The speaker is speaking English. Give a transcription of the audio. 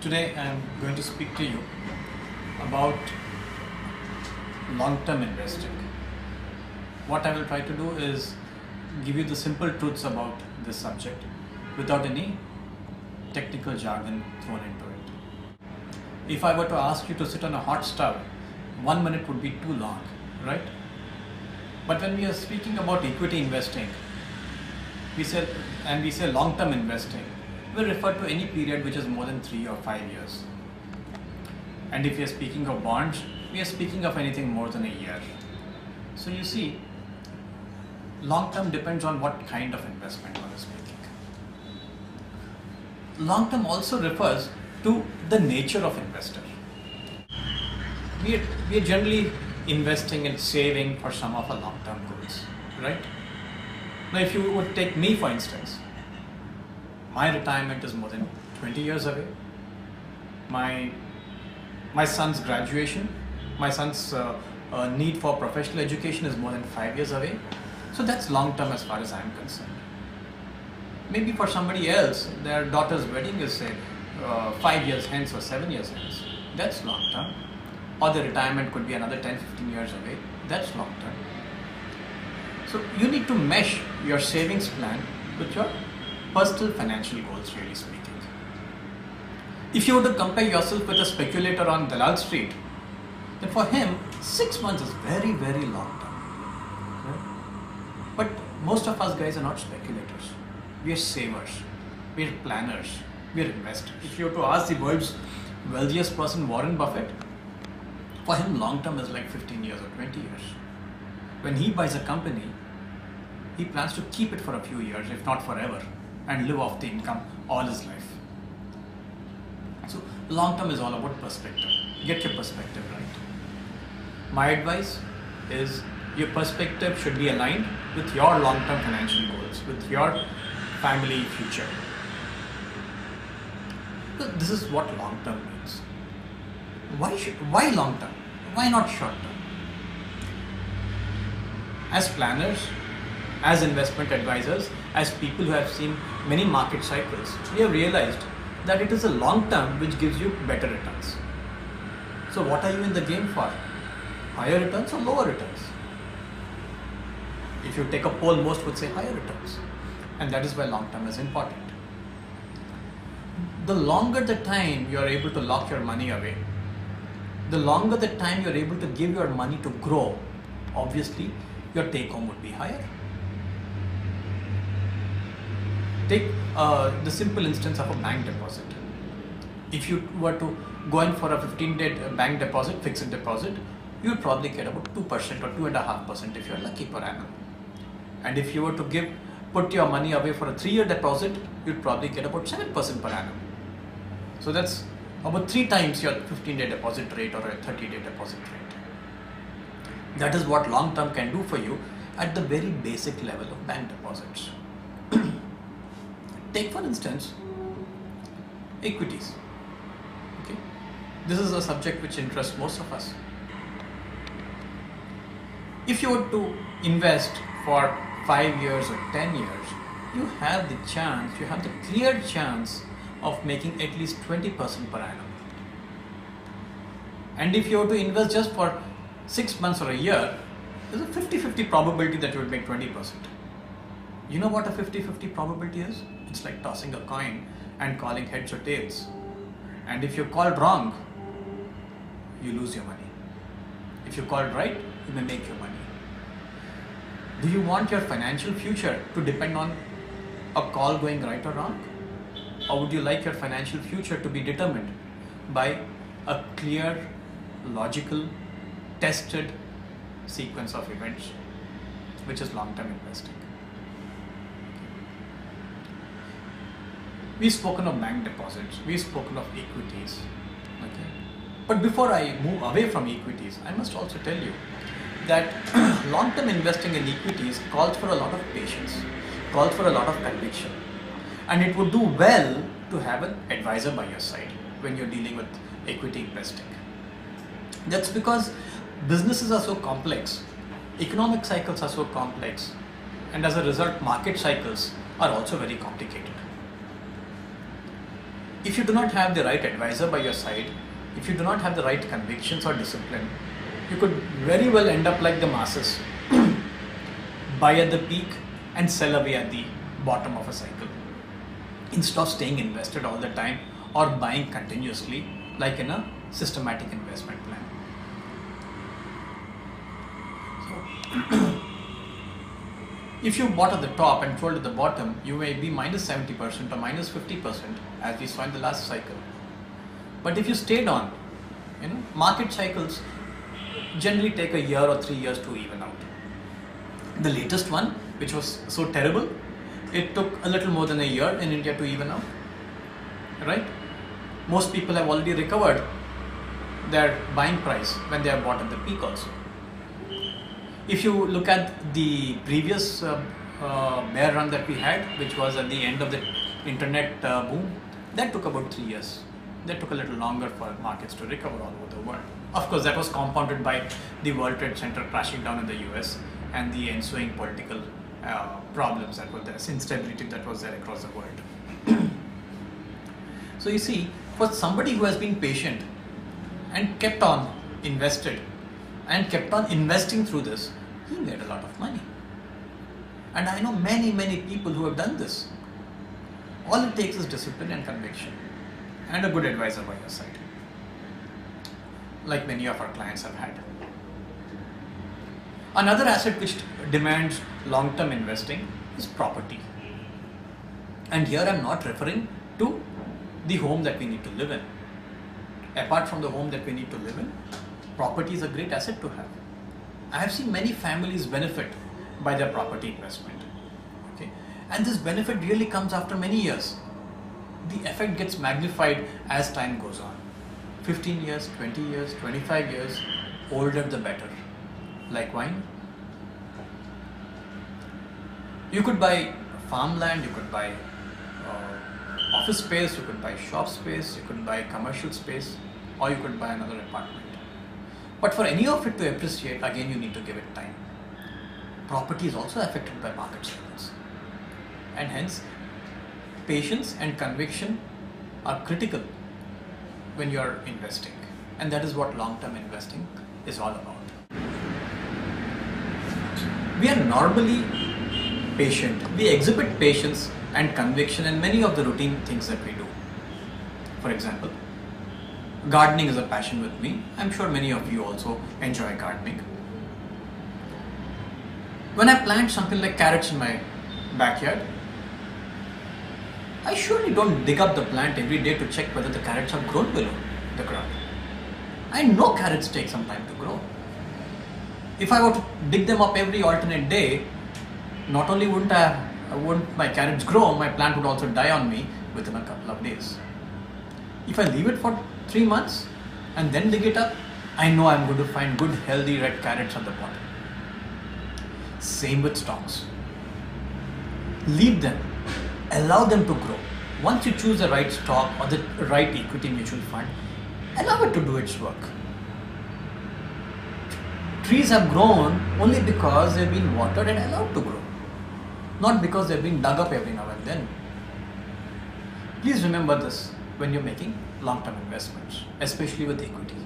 Today I am going to speak to you about long-term investing. What I will try to do is give you the simple truths about this subject without any technical jargon thrown into it. If I were to ask you to sit on a hot stove, 1 minute would be too long, right? But when we are speaking about equity investing, we say long-term investing, we refer to any period which is more than 3 or 5 years. And if we are speaking of bonds, we are speaking of anything more than a year. So you see, long-term depends on what kind of investment one is making. Long-term also refers to the nature of investor. We are generally investing and saving for some of our long-term goals, right? Now, if you would take me for instance, my retirement is more than 20 years away. My son's graduation, my son's need for professional education is more than 5 years away. So that's long-term as far as I'm concerned. Maybe for somebody else, their daughter's wedding is say 5 years hence or 7 years hence. That's long-term. Or the retirement could be another 10-15 years away. That's long-term. So you need to mesh your savings plan with your personal financial goals, really speaking. If you were to compare yourself with a speculator on Dalal Street, then for him 6 months is very, very long term. Right? But most of us guys are not speculators. We are savers, we are planners, we are investors. If you were to ask the world's wealthiest person, Warren Buffett, for him long term is like 15 years or 20 years. When he buys a company, he plans to keep it for a few years, if not forever, and live off the income all his life. So long term is all about perspective. Get your perspective right. My advice is your perspective should be aligned with your long term financial goals, with your family future. So this is what long term means. Why long term? Why not short term? As planners, as investment advisors, as people who have seen many market cycles, we have realized that it is a long term which gives you better returns. So what are you in the game for? Higher returns or lower returns? If you take a poll, most would say higher returns. And that is why long term is important. The longer the time you are able to lock your money away, the longer the time you are able to give your money to grow, obviously your take home would be higher. Take the simple instance of a bank deposit. If you were to go in for a 15-day bank deposit, fixed deposit, you would probably get about 2% or 2.5% if you are lucky per annum. And if you were to put your money away for a 3-year deposit, you'd probably get about 7% per annum. So that's about 3 times your 15-day deposit rate or a 30-day deposit rate. That is what long term can do for you at the very basic level of bank deposits. Take for instance equities. Okay, this is a subject which interests most of us. If you were to invest for 5 years or 10 years, you have the chance, you have the clear chance of making at least 20% per annum. And if you were to invest just for 6 months or a year, there's a 50-50 probability that you would make 20%. You know what a 50-50 probability is? It's like tossing a coin and calling heads or tails. And if you called wrong, you lose your money. If you called right, you may make your money. Do you want your financial future to depend on a call going right or wrong? Or would you like your financial future to be determined by a clear, logical, tested sequence of events, which is long-term investing? We've spoken of bank deposits, we've spoken of equities. Okay. But before I move away from equities, I must also tell you that long-term investing in equities calls for a lot of patience, calls for a lot of conviction. And it would do well to have an advisor by your side when you're dealing with equity investing. That's because businesses are so complex, economic cycles are so complex, and as a result, market cycles are also very complicated. If you do not have the right advisor by your side, if you do not have the right convictions or discipline, you could very well end up like the masses, buy at the peak and sell away at the bottom of a cycle, instead of staying invested all the time or buying continuously like in a systematic investment plan. So, if you bought at the top and sold at the bottom, you may be minus 70% or minus 50%, as we saw in the last cycle. But if you stayed on, market cycles generally take a year or 3 years to even out. The latest one, which was so terrible, it took a little more than a year in India to even out, right? Most people have already recovered their buying price when they have bought at the peak also. If you look at the previous bear run that we had, which was at the end of the internet boom, that took about 3 years. That took a little longer for markets to recover all over the world. Of course, that was compounded by the World Trade Center crashing down in the US and the ensuing political problems that were there, instability that was there across the world. So you see, for somebody who has been patient and kept on invested and kept on investing through this, he made a lot of money. And I know many people who have done this. All it takes is discipline and conviction and a good advisor by your side, like many of our clients have had. Another asset which demands long-term investing is property. And here I'm not referring to the home that we need to live in. Apart from the home that we need to live in, property is a great asset to have. I have seen many families benefit by their property investment. Okay? And this benefit really comes after many years. The effect gets magnified as time goes on. 15 years, 20 years, 25 years, older the better. Like wine. You could buy farmland, you could buy office space, you could buy shop space, you could buy commercial space, or you could buy another apartment. But for any of it to appreciate, again you need to give it time. Property is also affected by market cycles. And hence, patience and conviction are critical when you are investing. And that is what long-term investing is all about. We are normally patient. We exhibit patience and conviction in many of the routine things that we do. For example, gardening is a passion with me. I'm sure many of you also enjoy gardening. When I plant something like carrots in my backyard, I surely don't dig up the plant every day to check whether the carrots have grown below the ground. I know carrots take some time to grow. If I were to dig them up every alternate day, not only wouldn't my carrots grow, my plant would also die on me within a couple of days. If I leave it for 3 months and then dig it up, I know I'm going to find good healthy red carrots at the bottom. Same with stocks. Leave them. Allow them to grow. Once you choose the right stock or the right equity mutual fund, allow it to do its work. Trees have grown only because they've been watered and allowed to grow, not because they've been dug up every now and then. Please remember this when you're making long-term investments, especially with equities.